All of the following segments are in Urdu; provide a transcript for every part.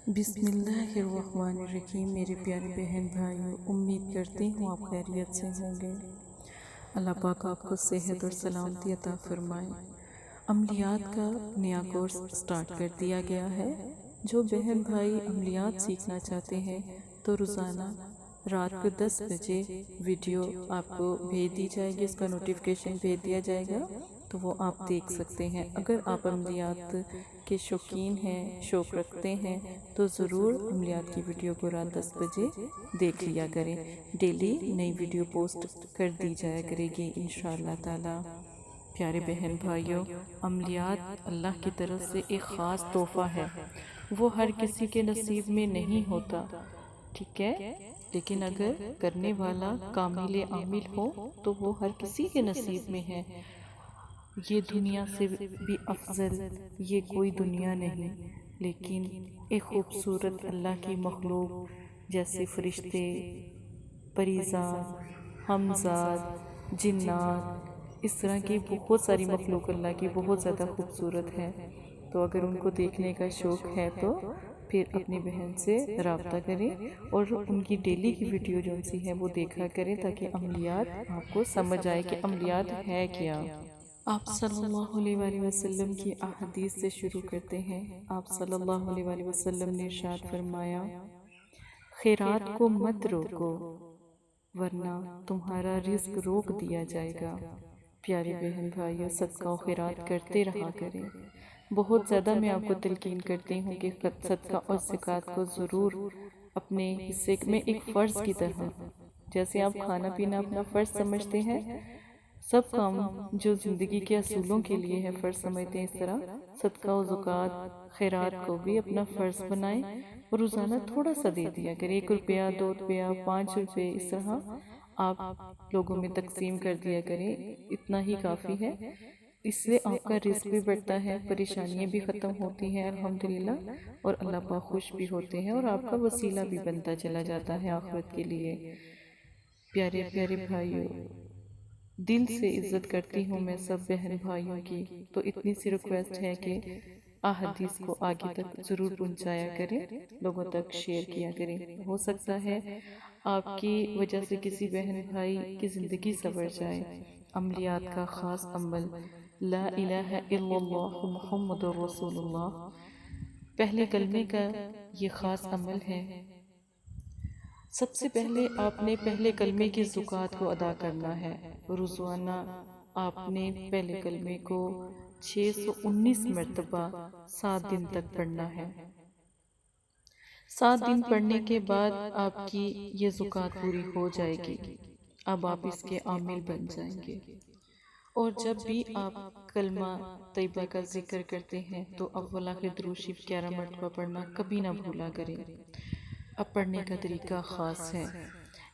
بسم اللہ الرحمن الرحیم۔ میرے پیارے بہن بھائیوں، امید کرتی ہوں آپ خیریت سے ہوں گے۔ اللہ پاک آپ کو صحت اور سلامتی عطا فرمائے۔ عملیات کا نیا کورس سٹارٹ کر دیا گیا ہے۔ جو بہن بھائی عملیات سیکھنا چاہتے ہیں تو روزانہ رات کو 10 بجے ویڈیو آپ کو بھیج دی جائے گی، اس کا نوٹیفیکیشن بھیج دیا جائے گا، تو وہ آپ دیکھ سکتے ہیں۔ اگر آپ عملیات کے شوقین ہیں، شوق رکھتے ہیں، تو ضرور عملیات کی ویڈیو کو رات 10 بجے دیکھ لیا کریں۔ ڈیلی نئی ویڈیو پوسٹ کر دی جایا کرے گی انشاءاللہ تعالی۔ پیارے بہن بھائیوں، عملیات اللہ کی طرف سے ایک خاص تحفہ ہے۔ وہ ہر کسی کے نصیب میں نہیں ہوتا، ٹھیک ہے، لیکن اگر کرنے والا کامل عامل ہو تو وہ ہر کسی کے نصیب میں ہے۔ یہ دنیا سے بھی افضل یہ کوئی دنیا نہیں، لیکن ایک خوبصورت اللہ کی مخلوق جیسے فرشتے، پریزاد، ہمزاد، جنات، اس طرح کی بہت ساری مخلوق اللہ کی بہت زیادہ خوبصورت ہے۔ تو اگر ان کو دیکھنے کا شوق ہے تو پھر اپنی بہن سے رابطہ کریں اور ان کی ڈیلی کی ویڈیو جو سی ہے وہ دیکھا کریں، تاکہ عملیات آپ کو سمجھ آئے کہ عملیات ہے کیا۔ آپ صلی اللہ علیہ وآلہ وسلم کی احادیث سے شروع کرتے ہیں۔ آپ صلی اللہ علیہ وآلہ وسلم نے ارشاد فرمایا، خیرات کو مت روکو ورنہ تمہارا رزق روک دیا جائے گا۔ پیارے بہن بھائیوں، صدقہ و خیرات کرتے رہا کریں۔ بہت زیادہ میں آپ کو تلقین کرتی ہوں کہ صدقہ اور زکوٰۃ کو ضرور اپنے حصے میں ایک فرض کی طرح، جیسے آپ کھانا پینا اپنا فرض سمجھتے ہیں، سب کام جو زندگی کے اصولوں کے لیے ہے فرض سمجھتے ہیں، اس طرح صدقہ و زکوٰۃ خیرات کو بھی اپنا فرض بنائیں اور روزانہ تھوڑا سا دے دیا کریں۔ 1 روپیہ، 2 روپیہ، 5 روپے، اس طرح آپ لوگوں میں تقسیم کر دیا کریں، اتنا ہی کافی ہے۔ اس سے آپ کا رزق بھی بڑھتا ہے، پریشانیاں بھی ختم ہوتی ہیں الحمدللہ، اور اللہ پاک خوش بھی ہوتے ہیں اور آپ کا وسیلہ بھی بنتا چلا جاتا ہے آخرت کے لیے۔ پیارے پیارے بھائیوں، دل سے عزت کرتی ہوں میں سب بہن بھائیوں کی، تو اتنی سی ریکویسٹ ہے کہ احادیث کو آگے تک ضرور پہنچایا کریں، لوگوں تک شیئر کیا کریں۔ ہو سکتا ہے آپ کی وجہ سے کسی بہن بھائی کی زندگی سنور جائے۔ عملیات کا خاص عمل لا الہ الا اللہ محمد رسول اللہ، پہلے کلمے کا یہ خاص عمل ہے۔ سب سے پہلے آپ نے پہلے کلمے کی زکوٰۃ کو ادا کرنا ہے۔ روزانہ آپ نے پہلے کلمے کو 619 مرتبہ 7 دن تک پڑھنا ہے۔ 7 دن پڑھنے کے بعد آپ کی یہ زکوٰۃ پوری ہو جائے گی، اب آپ اس کے عامل بن جائیں گے۔ اور جب بھی آپ کلمہ طیبہ کا ذکر کرتے ہیں تو اول آخر درود شریف 11 مرتبہ پڑھنا کبھی نہ بھولا کریں۔ اب پڑھنے کا طریقہ خاص ہے۔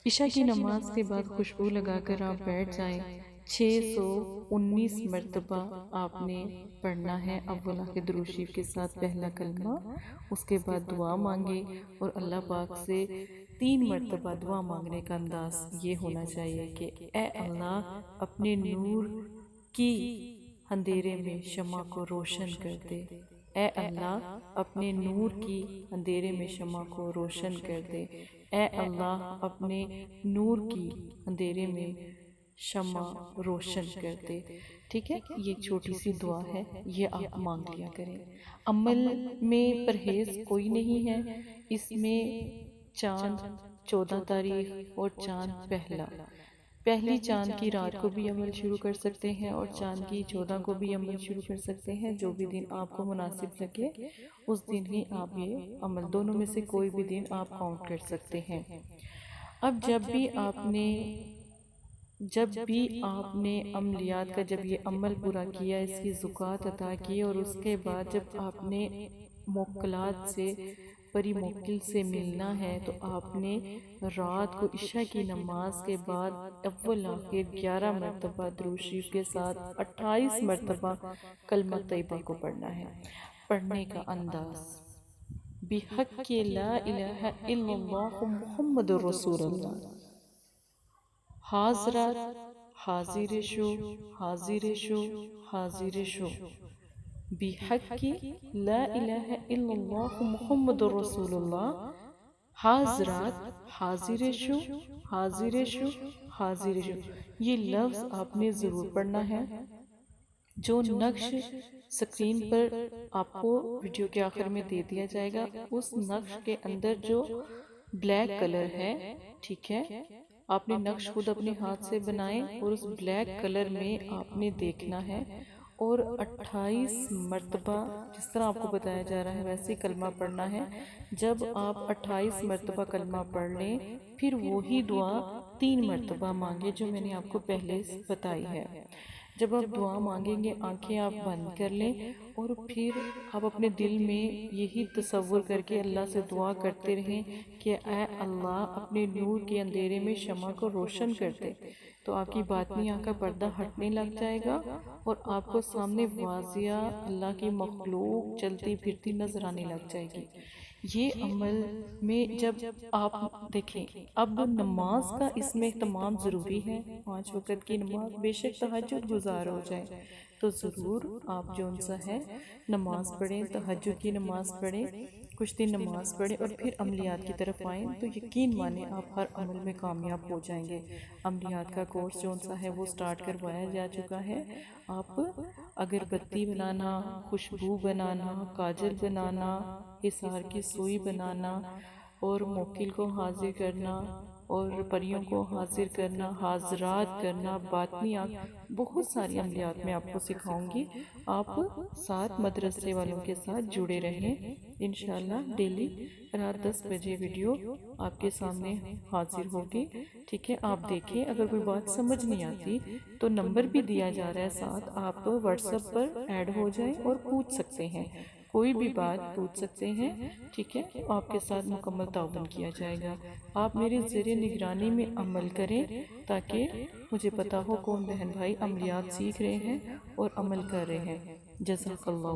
عشاء کی نماز کے بعد خوشبو لگا کر آپ بیٹھ جائیں۔ 619 مرتبہ آپ نے پڑھنا ہے اول آخر درود شریف کے ساتھ پہلا کلمہ، اس کے بعد دعا مانگے، اور اللہ پاک سے 3 مرتبہ دعا مانگنے کا انداز یہ ہونا چاہیے کہ اے اللہ، اپنے نور کی اندھیرے میں شمع کو روشن کر دے۔ اے اللہ، اپنے نور کی اندھیرے میں شمع کو روشن کر دے۔ اے اللہ، اپنے نور کی اندھیرے میں شمع روشن کر دے۔ ٹھیک ہے، یہ چھوٹی سی دعا ہے، یہ آپ مانگ لیا کریں۔ عمل میں پرہیز کوئی نہیں ہے، اس میں چاند 14 تاریخ اور چاند پہلی چاند کی رات کو بھی عمل شروع کر سکتے ہیں اور چاند کی 14 کو بھی عمل شروع کر سکتے ہیں۔ جو بھی دن آپ کو مناسب لگے اس دن ہی آپ یہ عمل، دونوں میں سے کوئی بھی دن آپ کاؤنٹ کر سکتے ہیں۔ اب جب بھی آپ نے عملیات کا جب یہ عمل پورا کیا، اس کی زکوٰۃ ادا کی، اور اس کے بعد جب آپ نے موکلات سے پری موکل سے ملنا ہے تو آپ نے رات کو عشاء کی نماز کے بعد اول آخر 11 مرتبہ درود شریف کے ساتھ 28 مرتبہ کلمہ طیبہ کو پڑھنا ہے۔ پڑھنے کا انداز بحق لا الہ الا اللہ محمد رسول اللہ، حاضرات حاضر شو، حاضر شو، حاضر شو۔ بحق لا الہ الا اللہ محمد رسول اللہ حاضرات حاضر شو حاضر شو حاضر شو. یہ لفظ آپ نے ضرور پڑھنا ہے. جو نقش سکرین پر آپ کو ویڈیو کے آخر میں دے دیا جائے گا، اس نقش کے اندر جو بلیک کلر ہے، ٹھیک ہے، آپ نے نقش خود اپنے ہاتھ سے بنائے اور اس بلیک کلر میں آپ نے دیکھنا ہے اور 28 مرتبہ جس طرح آپ کو بتایا جا رہا ہے ویسے کلمہ پڑھنا ہے. جب آپ 28 مرتبہ کلمہ پڑھ لیں پھر وہی دعا 3 مرتبہ مانگے جو میں نے آپ کو پہلے بتائی ہے. جب آپ دعا مانگیں گے آنکھیں آپ بند کر لیں اور پھر آپ اپنے دل میں یہی تصور کر کے اللہ سے دعا کرتے رہیں کہ اے اللہ اپنے نور کے اندھیرے میں شمع کو روشن کر دے. تو آپ کی باطنی آنکھ کا پردہ ہٹنے لگ جائے گا اور آپ کو سامنے واضح اللہ کی مخلوق چلتی پھرتی نظر آنے لگ جائے گی. یہ عمل میں جب آپ دیکھیں، اب نماز کا اس میں اہتمام ضروری ہے. 5 وقت کی نماز، بے شک تہجد گزار ہو جائے تو ضرور آپ جو ان سا ہے نماز پڑھیں، تہجد کی نماز پڑھیں، کچھ دن نماز پڑھیں اور پھر عملیات کی طرف آئیں تو یقین مانیں آپ ہر عمل میں کامیاب ہو جائیں گے. عملیات کا کورس جو ان سا ہے وہ سٹارٹ کروایا جا چکا ہے. آپ اگربتی بنانا، خوشبو بنانا، کاجل بنانا، حصار کی سوئی بنانا اور موکل کو حاضر کرنا اور پریوں کو حاضر کرنا، حاضرات کرنا، باطنی بہت ساری عملیات میں آپ کو سکھاؤں گی. آپ ساتھ مدرسے والوں کے ساتھ جڑے رہیں. انشاءاللہ ڈیلی رات 10 بجے ویڈیو آپ کے سامنے حاضر ہوگی. ٹھیک ہے، آپ دیکھیں. اگر کوئی بات سمجھ نہیں آتی تو نمبر بھی دیا جا رہا ہے ساتھ، آپ واٹس ایپ پر ایڈ ہو جائیں اور پوچھ سکتے ہیں، کوئی بھی بات پوچھ سکتے ہیں. ٹھیک ہے، آپ کے ساتھ مکمل تعاون کیا جائے گا. آپ میرے زیر نگرانی میں عمل کریں تاکہ مجھے پتا ہو کون بہن بھائی عملیات سیکھ رہے ہیں اور عمل کر رہے ہیں. جزاک اللہ.